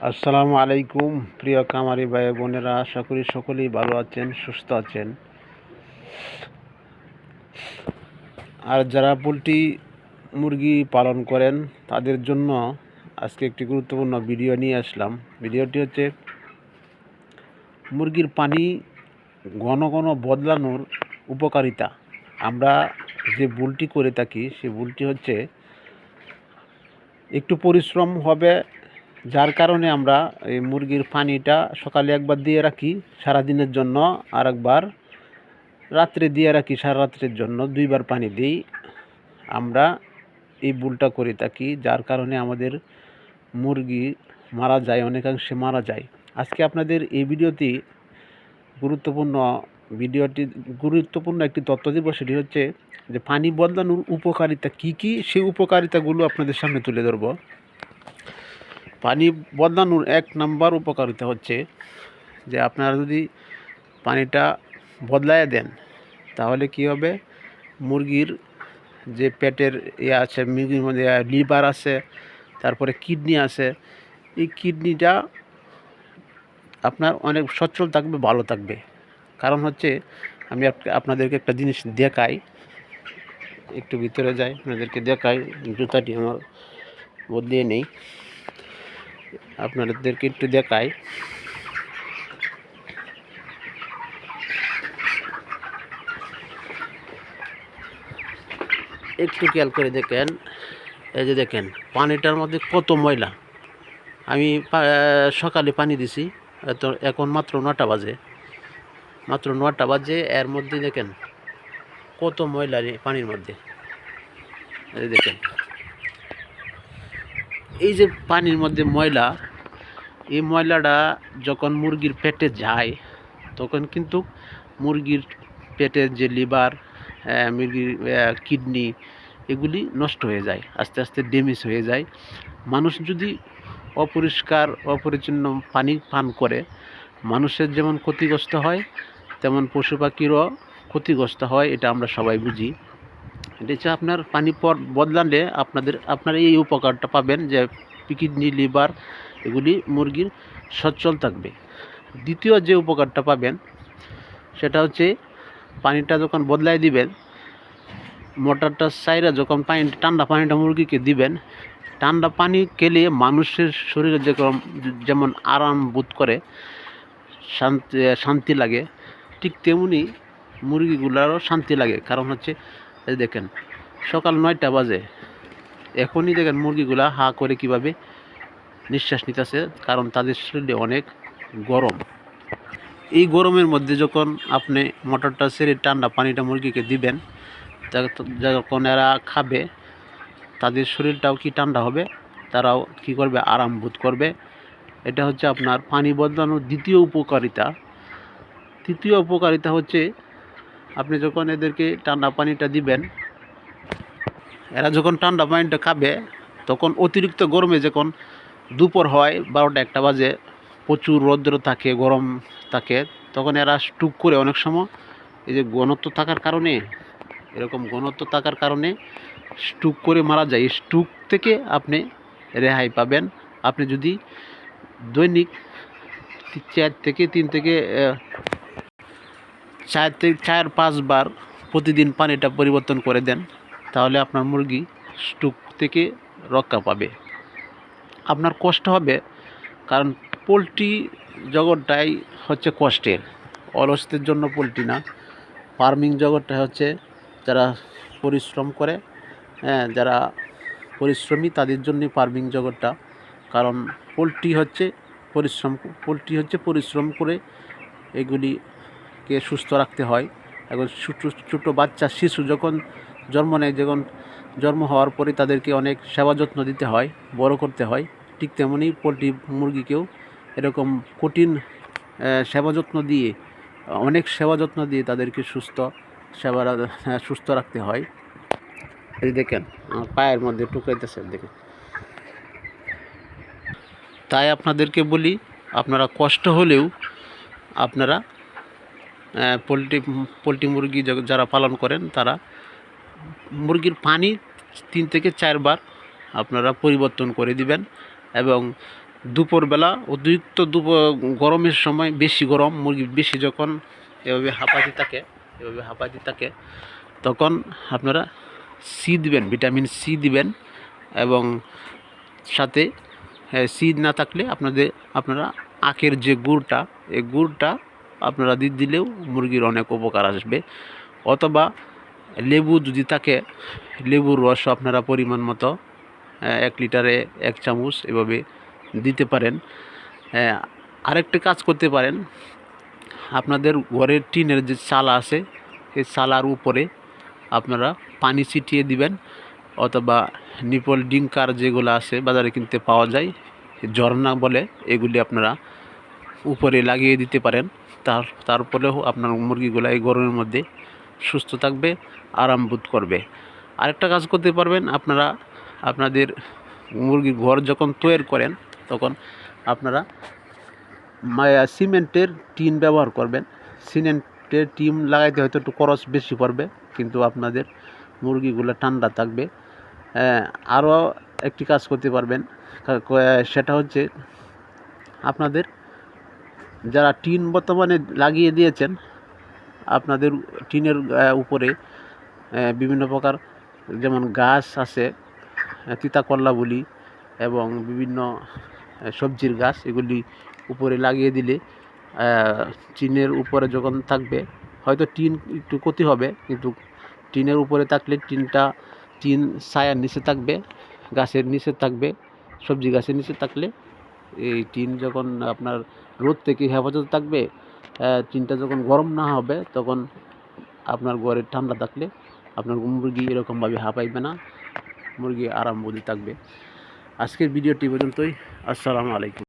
আসসালামু আলাইকুম প্রিয় কামারি ভাই বোনেরা, আশা করি সকলেই ভালো আছেন, সুস্থ আছেন। আর যারা পোলট্রি মুরগি পালন করেন তাদের জন্য আজকে একটি গুরুত্বপূর্ণ ভিডিও নিয়ে আসলাম। ভিডিওটি হচ্ছে মুরগির পানি ঘন ঘন বদলানোর উপকারিতা। আমরা যে ভুলটি করে থাকি সেই ভুলটি হচ্ছে একটু পরিশ্রম হবে, যার কারণে আমরা এই মুরগির পানিটা সকালে একবার দিয়ে রাখি সারাদিনের জন্য, আর একবার রাত্রে দিয়ে রাখি সারা রাত্রের জন্য, দুইবার পানি দিই। আমরা এই ভুলটা করে থাকি, যার কারণে আমাদের মুরগি মারা যায়, অনেকাংশে মারা যায়। আজকে আপনাদের এই গুরুত্বপূর্ণ একটি তথ্য দিব। সেটি হচ্ছে যে পানি বদলানোর উপকারিতা কি কি, সেই উপকারিতাগুলো আপনাদের সামনে তুলে ধরব। পানি বদলানোর 1 নম্বর উপকারিতা হচ্ছে যে আপনারা যদি পানিটা বদলায় দেন তাহলে কি হবে, মুরগির যে পেটের আছে, মুরগির মধ্যে লিভার আছে, তারপরে কিডনি আছে, এই কিডনিটা আপনার অনেক সচ্ছল থাকবে, ভালো থাকবে। কারণ হচ্ছে আমি আপনাদেরকে একটা জিনিস দেখাই, একটু ভিতরে যাই, আপনাদেরকে দেখাই। জুতাটি আমার বদলিয়ে নেই, আপনাদেরকে একটু দেখাই। একটু খেয়াল করে দেখেন, এই যে দেখেন পানিটার মধ্যে কত ময়লা। আমি সকালে পানি দিছি, তো এখন মাত্র 9টা বাজে, এর মধ্যে দেখেন কত ময়লা পানির মধ্যে। এই দেখেন, এই যে পানির মধ্যে ময়লা, এই ময়লাটা যখন মুরগির পেটে যায় তখন কিন্তু মুরগির পেটের যে লিভার, মুরগির কিডনি, এগুলি নষ্ট হয়ে যায়, আস্তে আস্তে ড্যামেজ হয়ে যায়। মানুষ যদি অপরিচ্ছন্ন পানি পান করে, মানুষের যেমন ক্ষতিগ্রস্ত হয় তেমন পশু পাখিরও ক্ষতিগ্রস্ত হয়। এটা আমরা সবাই বুঝি। এটা হচ্ছে আপনার পানি বদলালে আপনারা এই উপকারটা পাবেন যে কিডনি, লিভার এগুলি মুরগির সচ্ছল থাকবে। দ্বিতীয় যে উপকারটা পাবেন সেটা হচ্ছে পানিটা যখন বদলাই দিবেন, মোটরটা সাইরা যখন ঠান্ডা পানিটা মুরগিকে দিবেন, ঠান্ডা পানি খেলে মানুষের শরীরে যেমন আরাম বোধ করে, শান্তি লাগে, ঠিক তেমনি মুরগিগুলারও শান্তি লাগে। কারণ হচ্ছে দেখেন সকাল 9টা বাজে, এখনই দেখেন মুরগিগুলা হা করে কিভাবে নিঃশ্বাস নিতেছে, কারণ তাদের শরীরে অনেক গরম। এই গরমের মধ্যে যখন আপনি মোটরটা ছেড়ে ঠান্ডা পানিটা মুরগিকে দিবেন, যখন এরা খাবে তাদের শরীরটাও কি ঠান্ডা হবে, তারাও কি করবে, আরাম বোধ করবে। এটা হচ্ছে আপনার পানি বদলানোর দ্বিতীয় উপকারিতা। তৃতীয় উপকারিতা হচ্ছে আপনি যখন এদেরকে ঠান্ডা পানিটা দিবেন, এরা যখন ঠান্ডা পানিটা খাবে তখন অতিরিক্ত গরমে, যখন দুপুর হয় 12টা 1টা বাজে, প্রচুর রৌদ্র থাকে, গরম থাকে, তখন এরা স্ট্রোক করে অনেক সময়। এই যে ঘনত্ব থাকার কারণে স্ট্রোক করে মারা যায়। স্ট্রোক থেকে আপনি রেহাই পাবেন আপনি যদি দৈনিক 4-5 বার প্রতিদিন পানিটা পরিবর্তন করে দেন, তাহলে আপনার মুরগি স্ট্রোক থেকে রক্ষা পাবে। আপনার কষ্ট হবে, কারণ পোলট্রি জগৎটাই হচ্ছে কষ্টের, অলসদের জন্য পোলট্রি না। ফার্মিং জগৎটা হচ্ছে যারা পরিশ্রম করে, যারা পরিশ্রমী তাদের জন্যই ফার্মিং জগৎটা। কারণ পোলট্রি হচ্ছে পরিশ্রম করে এগুলিকে সুস্থ রাখতে হয়। এখন ছোটো বাচ্চা শিশু যখন জন্ম হওয়ার পরে তাদেরকে অনেক সেবা যত্ন দিতে হয়, বড় করতে হয়। ঠিক তেমনি পোলট্রি মুরগিকেও এরকম কঠিন অনেক সেবা যত্ন দিয়ে তাদেরকে সুস্থ রাখতে হয়। এই দেখেন আমার পায়ের মধ্যে টুকাইতেছে, দেখেন। তাই আপনাদেরকে বলি, আপনারা কষ্ট হলেও আপনারা পোলট্রি মুরগি যারা পালন করেন তারা মুরগির পানি 3 থেকে 4 বার আপনারা পরিবর্তন করে দিবেন, এবং দুপুরবেলা অতিরিক্ত গরমের সময় বেশি গরম, মুরগি বেশি যখন এভাবে হাঁপাতে থাকে তখন আপনারা সি দিবেন, ভিটামিন সি দিবেন। এবং সাথে সি না থাকলে আপনারা আখের যে গুড়টা, এই গুড়টা আপনারা দিলেও মুরগির অনেক উপকার আসবে। অথবা লেবু যদি থাকে, লেবুর রস আপনারা পরিমাণ মতো 1 লিটারে 1 চামচ এভাবে দিতে পারেন। আরেকটা কাজ করতে পারেন, আপনাদের ঘরের টিনের যে চালা আছে সেই চালার উপরে আপনারা পানি ছিটিয়ে দিবেন। অথবা নিপল ডিঙ্কার যেগুলো আছে বাজারে কিনতে পাওয়া যায়, ঝর্ণা বলে, এগুলি আপনারা উপরে লাগিয়ে দিতে পারেন। তারপরেও আপনার মুরগিগুলো এই গরমের মধ্যে সুস্থ থাকবে, আরাম বোধ করবে। আরেকটা কাজ করতে পারবেন, আপনারা আপনাদের মুরগির ঘর যখন তৈরি করেন তখন আপনারা সিমেন্টের টিন ব্যবহার করবেন। সিমেন্টের টিন লাগাইতে হয়তো একটু খরচ বেশি পড়বে, কিন্তু আপনাদের মুরগিগুলো ঠান্ডা থাকবে। আরও একটি কাজ করতে পারবেন, সেটা হচ্ছে আপনাদের যারা টিন বর্তমানে লাগিয়ে দিয়েছেন, আপনাদের টিনের উপরে বিভিন্ন প্রকার যেমন গাছ আছে, তিতাকল্লা বলি, এবং বিভিন্ন সবজির গাছ, এগুলি উপরে লাগিয়ে দিলে টিনের উপরে যখন থাকবে, হয়তো টিন একটু ক্ষতি হবে, কিন্তু টিনের উপরে থাকলে টিন ছায়ার নিচে থাকবে, গাছের নিচে থাকবে, সবজি গাছের নিচে থাকলে এই টিন যখন আপনার রোদ থেকে হেফাজত থাকবে, টিনটা যখন গরম না হবে তখন আপনার ঘরে ঠান্ডা থাকলে আপনার মুরগি এরকমভাবে হাঁপাইবে না, মুরগি আরাম বোধে থাকবে। আজকের ভিডিওটি পর্যন্তই। আসসালামু আলাইকুম।